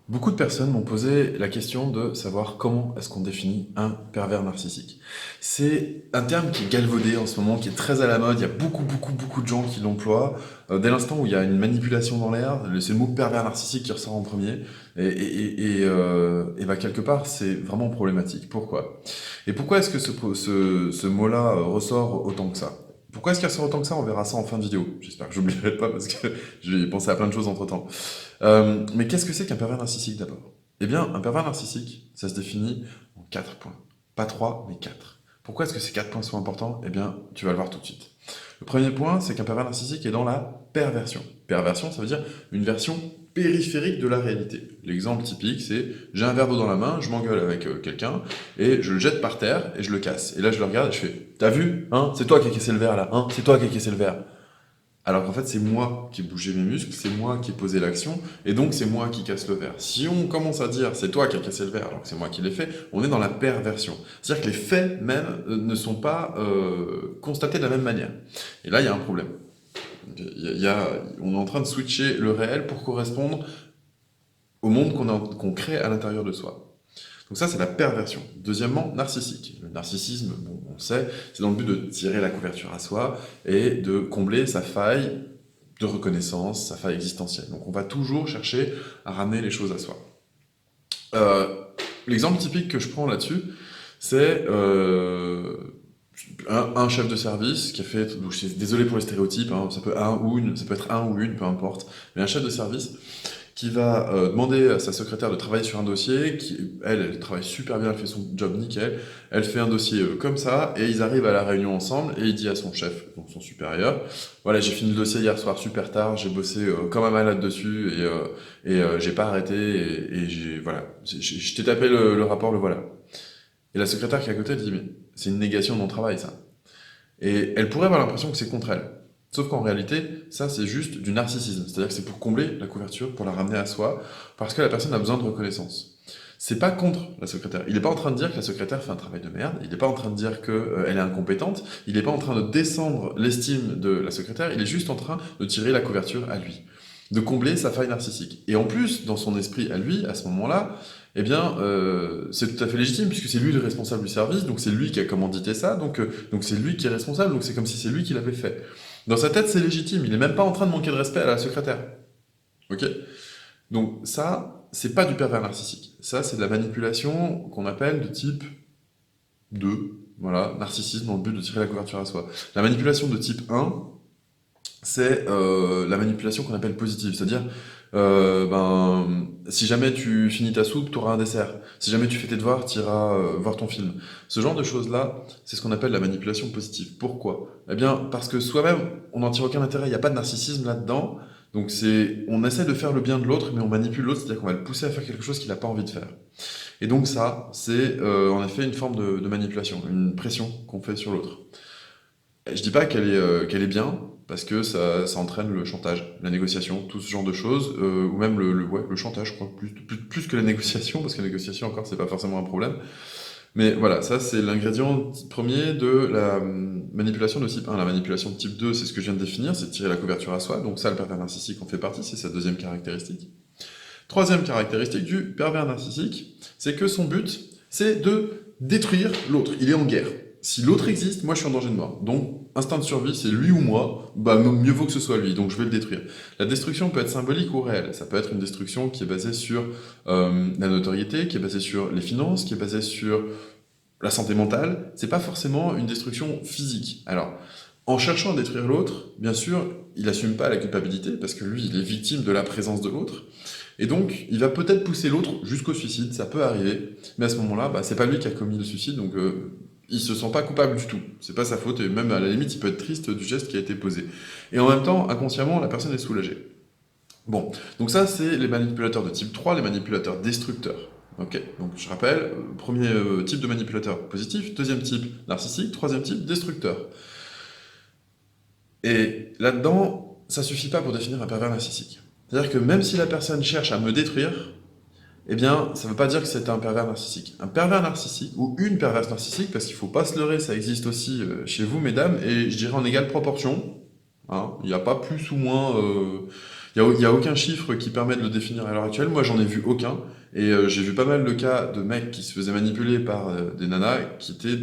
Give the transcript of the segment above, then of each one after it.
Beaucoup de personnes m'ont posé la question de savoir comment est-ce qu'on définit un pervers narcissique. C'est un terme qui est galvaudé en ce moment, qui est très à la mode. Il y a beaucoup de gens qui l'emploient. Dès l'instant où il y a une manipulation dans l'air, c'est le mot pervers narcissique qui ressort en premier. Et quelque part, c'est vraiment problématique. Pourquoi? Et pourquoi est-ce que ce mot-là ressort autant que ça? Pourquoi est-ce qu'il ressort autant que ça? On verra ça en fin de vidéo. J'espère que j'oublierai pas parce que je vais penser à plein de choses entre-temps. Mais qu'est-ce que c'est qu'un pervers narcissique d'abord? Eh bien, un pervers narcissique, ça se définit en 4 points. Pas 3, mais 4. Pourquoi est-ce que ces 4 points sont importants? Eh bien, tu vas le voir tout de suite. Le premier point, c'est qu'un pervers narcissique est dans la perversion. Perversion, ça veut dire une version périphérique de la réalité. L'exemple typique, c'est j'ai un verre d'eau dans la main, je m'engueule avec quelqu'un, et je le jette par terre, et je le casse. Et là, je le regarde, et je fais, t'as vu? Hein? C'est toi qui as cassé le verre, là. Hein? C'est toi qui as cassé le verre. Alors qu'en fait, c'est moi qui ai bougé mes muscles, c'est moi qui ai posé l'action, et donc c'est moi qui casse le verre. Si on commence à dire c'est toi qui as cassé le verre alors que c'est moi qui l'ai fait, on est dans la perversion. C'est-à-dire que les faits même ne sont pas constatés de la même manière. Et là, il y a un problème. On est en train de switcher le réel pour correspondre au monde qu'on crée à l'intérieur de soi. Donc ça, c'est la perversion. Deuxièmement, narcissique. Le narcissisme, bon, on sait, c'est dans le but de tirer la couverture à soi et de combler sa faille de reconnaissance, sa faille existentielle. Donc on va toujours chercher à ramener les choses à soi. Euh, L'exemple typique que je prends là-dessus, c'est un chef de service qui a fait, donc je suis désolé pour les stéréotypes, hein, ça peut être un ou une, peu importe, mais un chef de service qui va demander à sa secrétaire de travailler sur un dossier, elle travaille super bien, elle fait son job nickel, elle fait un dossier comme ça, et ils arrivent à la réunion ensemble, et il dit à son chef, donc son supérieur, voilà, j'ai fini le dossier hier soir super tard, j'ai bossé comme un malade dessus, j'ai pas arrêté, voilà, je t'ai tapé le rapport, le voilà. Et la secrétaire qui est à côté dit, mais c'est une négation de mon travail, ça. Et elle pourrait avoir l'impression que c'est contre elle. Sauf qu'en réalité, ça c'est juste du narcissisme. C'est-à-dire que c'est pour combler la couverture, pour la ramener à soi, parce que la personne a besoin de reconnaissance. C'est pas contre la secrétaire. Il n'est pas en train de dire que la secrétaire fait un travail de merde, il n'est pas en train de dire qu'elle est incompétente, il n'est pas en train de descendre l'estime de la secrétaire, il est juste en train de tirer la couverture à lui, de combler sa faille narcissique. Et en plus, dans son esprit à lui, à ce moment-là, eh bien, c'est tout à fait légitime, puisque c'est lui le responsable du service, donc c'est lui qui a commandité ça, donc c'est lui qui est responsable, donc c'est comme si c'est lui qui l'avait fait. Dans sa tête, c'est légitime, il n'est même pas en train de manquer de respect à la secrétaire. Ok? Donc ça, c'est pas du pervers narcissique. Ça, c'est de la manipulation qu'on appelle de type 2, voilà, narcissisme dans le but de tirer la couverture à soi. La manipulation de type 1, c'est la manipulation qu'on appelle positive, c'est-à-dire si jamais tu finis ta soupe, tu auras un dessert. Si jamais tu fais tes devoirs, tu iras voir ton film. Ce genre de choses-là, c'est ce qu'on appelle la manipulation positive. Pourquoi? Eh bien, parce que soi-même, on n'en tire aucun intérêt, il n'y a pas de narcissisme là-dedans. Donc on essaie de faire le bien de l'autre, mais on manipule l'autre, c'est-à-dire qu'on va le pousser à faire quelque chose qu'il n'a pas envie de faire. Et donc ça, c'est en effet une forme de manipulation, une pression qu'on fait sur l'autre. Je dis pas qu'elle est bien, parce que ça entraîne le chantage, la négociation, tout ce genre de choses, ou même le chantage, je crois, plus que la négociation, parce que la négociation encore, c'est pas forcément un problème. Mais voilà, ça c'est l'ingrédient premier de la manipulation de type 1. La manipulation de type 2, c'est ce que je viens de définir, c'est de tirer la couverture à soi, donc ça, le pervers narcissique en fait partie, c'est sa deuxième caractéristique. Troisième caractéristique du pervers narcissique, c'est que son but, c'est de détruire l'autre. Il est en guerre. Si l'autre existe, moi je suis en danger de mort. Donc, instinct de survie, c'est lui ou moi, bah mieux vaut que ce soit lui, donc je vais le détruire. La destruction peut être symbolique ou réelle. Ça peut être une destruction qui est basée sur la notoriété, qui est basée sur les finances, qui est basée sur la santé mentale. C'est pas forcément une destruction physique. Alors, en cherchant à détruire l'autre, bien sûr, il assume pas la culpabilité, parce que lui, il est victime de la présence de l'autre. Et donc, il va peut-être pousser l'autre jusqu'au suicide, ça peut arriver, mais à ce moment-là, bah, c'est pas lui qui a commis le suicide, donc il se sent pas coupable du tout. C'est pas sa faute, et même à la limite, il peut être triste du geste qui a été posé. Et en même temps, inconsciemment, la personne est soulagée. Bon, donc ça, c'est les manipulateurs de type 3, les manipulateurs destructeurs. Ok, donc je rappelle, premier type de manipulateur positif, deuxième type narcissique, troisième type destructeur. Et là-dedans, ça suffit pas pour définir un pervers narcissique. C'est-à-dire que même si la personne cherche à me détruire, eh bien, ça ne veut pas dire que c'est un pervers narcissique. Un pervers narcissique, ou une perverse narcissique, parce qu'il ne faut pas se leurrer, ça existe aussi chez vous, mesdames, et je dirais en égale proportion. Hein, il n'y a pas plus ou moins... Il y a aucun chiffre qui permet de le définir à l'heure actuelle. Moi, j'en ai vu aucun. Et j'ai vu pas mal de cas de mecs qui se faisaient manipuler par des nanas qui étaient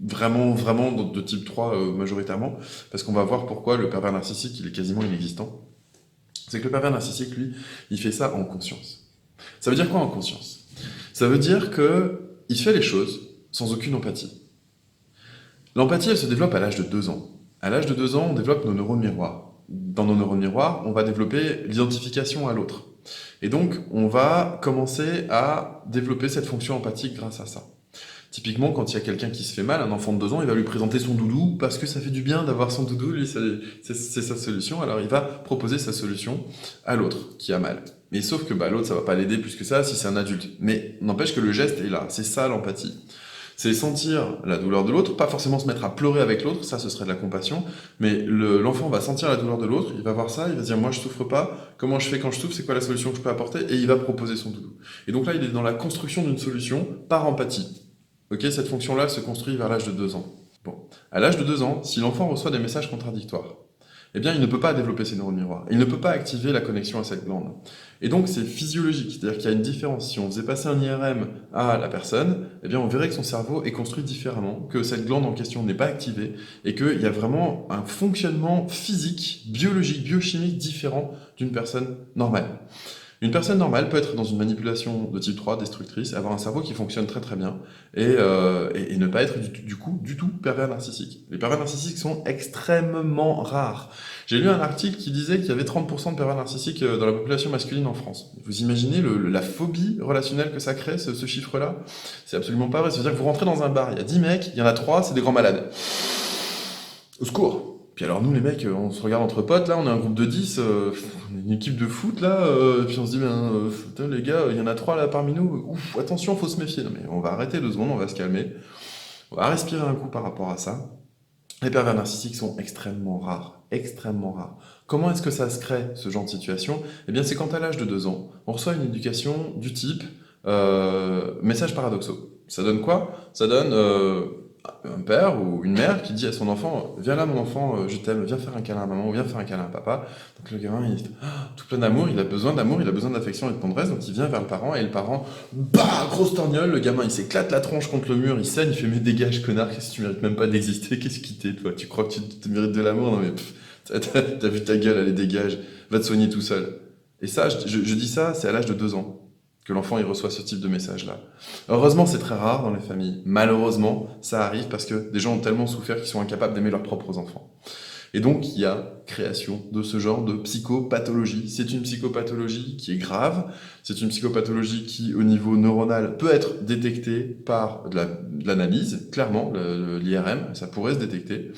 vraiment de type 3 majoritairement. Parce qu'on va voir pourquoi le pervers narcissique, il est quasiment inexistant. C'est que le pervers narcissique, lui, il fait ça en conscience. Ça veut dire quoi en conscience? Ça veut dire qu'il fait les choses sans aucune empathie. L'empathie, elle se développe à l'âge de 2 ans. À l'âge de 2 ans, on développe nos neurones miroirs. Dans nos neurones miroirs, on va développer l'identification à l'autre. Et donc, on va commencer à développer cette fonction empathique grâce à ça. Typiquement, quand il y a quelqu'un qui se fait mal, un enfant de 2 ans, il va lui présenter son doudou parce que ça fait du bien d'avoir son doudou, lui, c'est sa solution. Alors, il va proposer sa solution à l'autre qui a mal. Mais sauf que l'autre, ça va pas l'aider plus que ça si c'est un adulte. Mais n'empêche que le geste est là. C'est ça l'empathie. C'est sentir la douleur de l'autre, pas forcément se mettre à pleurer avec l'autre, ça ce serait de la compassion, mais l'enfant va sentir la douleur de l'autre, il va voir ça, il va se dire moi je souffre pas, comment je fais quand je souffre, c'est quoi la solution que je peux apporter, et il va proposer son doudou. Et donc là il est dans la construction d'une solution par empathie. Ok, cette fonction-là se construit vers l'âge de 2 ans. Bon, à l'âge de 2 ans, si l'enfant reçoit des messages contradictoires, eh bien il ne peut pas développer ses neurones miroirs, il ne peut pas activer la connexion à cette glande. Et donc c'est physiologique, c'est-à-dire qu'il y a une différence. Si on faisait passer un IRM à la personne, eh bien on verrait que son cerveau est construit différemment, que cette glande en question n'est pas activée, et qu'il y a vraiment un fonctionnement physique, biologique, biochimique différent d'une personne normale. Une personne normale peut être dans une manipulation de type 3, destructrice, avoir un cerveau qui fonctionne très très bien, et ne pas être du tout pervers narcissique. Les pervers narcissiques sont extrêmement rares. J'ai lu un article qui disait qu'il y avait 30% de pervers narcissiques dans la population masculine en France. Vous imaginez la phobie relationnelle que ça crée, ce chiffre-là? C'est absolument pas vrai. Ça veut dire que vous rentrez dans un bar, il y a 10 mecs, il y en a 3, c'est des grands malades. Au secours! Puis alors nous les mecs, on se regarde entre potes, là, on est un groupe de 10, on est une équipe de foot, là, puis on se dit, putain, les gars, il y en a 3 là parmi nous, ouf, attention, faut se méfier. Non mais on va arrêter 2 secondes, on va se calmer, on va respirer un coup par rapport à ça. Les pervers narcissiques sont extrêmement rares, extrêmement rares. Comment est-ce que ça se crée, ce genre de situation? Eh bien c'est quand à l'âge de 2 ans, on reçoit une éducation du type messages paradoxaux. Ça donne quoi? Ça donne un père ou une mère qui dit à son enfant viens là mon enfant, je t'aime, viens faire un câlin à maman ou viens faire un câlin à papa. Donc le gamin il est tout plein d'amour, il a besoin d'affection et de tendresse, donc il vient vers le parent et le parent grosse torgnole, le gamin il s'éclate la tronche contre le mur, il saigne, il fait mais dégage connard, qu'est-ce que tu mérites même pas d'exister, qu'est-ce qui t'est toi, tu crois que tu te mérites de l'amour? Non mais t'as vu ta gueule, allez dégage, va te soigner tout seul. Et ça je dis ça, c'est à l'âge de 2 ans que l'enfant il reçoit ce type de message-là. Heureusement, c'est très rare dans les familles. Malheureusement, ça arrive parce que des gens ont tellement souffert qu'ils sont incapables d'aimer leurs propres enfants. Et donc, il y a création de ce genre de psychopathologie. C'est une psychopathologie qui est grave, c'est une psychopathologie qui, au niveau neuronal, peut être détectée par de l'analyse, clairement, l'IRM, ça pourrait se détecter.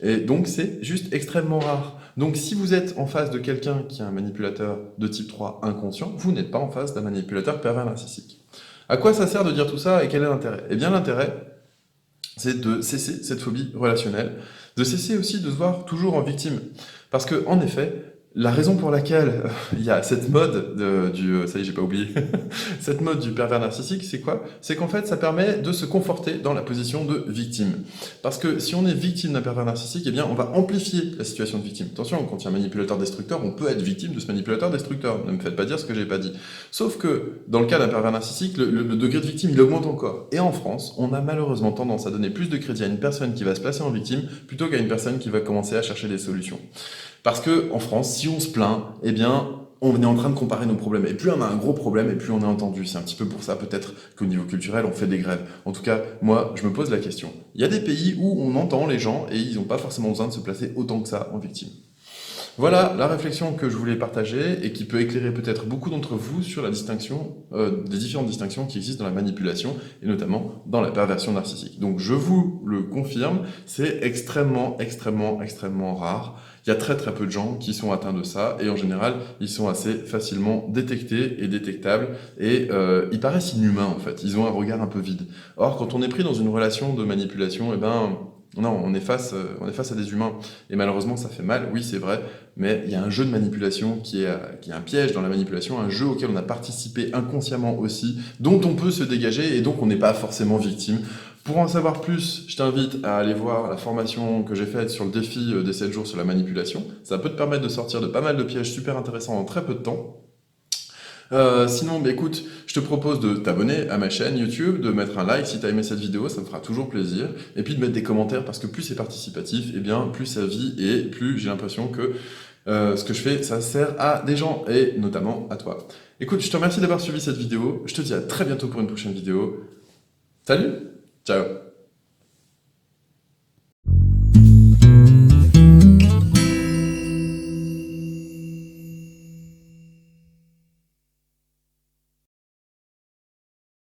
Et donc, c'est juste extrêmement rare. Donc, si vous êtes en face de quelqu'un qui est un manipulateur de type 3 inconscient, vous n'êtes pas en face d'un manipulateur pervers narcissique. À quoi ça sert de dire tout ça et quel est l'intérêt? Eh bien, l'intérêt, c'est de cesser cette phobie relationnelle, de cesser aussi de se voir toujours en victime. Parce que, en effet, la raison pour laquelle il y a cette mode ça y est, j'ai pas oublié, cette mode du pervers narcissique, c'est quoi? C'est qu'en fait, ça permet de se conforter dans la position de victime. Parce que si on est victime d'un pervers narcissique, eh bien, on va amplifier la situation de victime. Attention, quand il y a un manipulateur destructeur, on peut être victime de ce manipulateur destructeur. Ne me faites pas dire ce que j'ai pas dit. Sauf que, dans le cas d'un pervers narcissique, le degré de victime, il augmente encore. Et en France, on a malheureusement tendance à donner plus de crédit à une personne qui va se placer en victime plutôt qu'à une personne qui va commencer à chercher des solutions. Parce que en France, si on se plaint, eh bien, on est en train de comparer nos problèmes. Et plus on a un gros problème, et plus on est entendu. C'est un petit peu pour ça, peut-être, qu'au niveau culturel, on fait des grèves. En tout cas, moi, je me pose la question. Il y a des pays où on entend les gens et ils n'ont pas forcément besoin de se placer autant que ça en victime. Voilà la réflexion que je voulais partager et qui peut éclairer peut-être beaucoup d'entre vous sur la distinction, des différentes distinctions qui existent dans la manipulation et notamment dans la perversion narcissique. Donc je vous le confirme, c'est extrêmement rare. Il y a très peu de gens qui sont atteints de ça et en général, ils sont assez facilement détectés et détectables et ils paraissent inhumains en fait. Ils ont un regard un peu vide. Or, quand on est pris dans une relation de manipulation, eh ben non, on est face à des humains. Et malheureusement, ça fait mal, oui, c'est vrai, mais il y a un jeu de manipulation qui est un piège dans la manipulation, un jeu auquel on a participé inconsciemment aussi, dont on peut se dégager et donc on n'est pas forcément victime. Pour en savoir plus, je t'invite à aller voir la formation que j'ai faite sur le défi des 7 jours sur la manipulation. Ça peut te permettre de sortir de pas mal de pièges super intéressants en très peu de temps. Sinon, bah, écoute, je te propose de t'abonner à ma chaîne YouTube, de mettre un like si tu as aimé cette vidéo, ça me fera toujours plaisir, et puis de mettre des commentaires parce que plus c'est participatif, et bien plus ça vit et plus j'ai l'impression que ce que je fais, ça sert à des gens et notamment à toi. Écoute, je te remercie d'avoir suivi cette vidéo, je te dis à très bientôt pour une prochaine vidéo. Salut, ciao.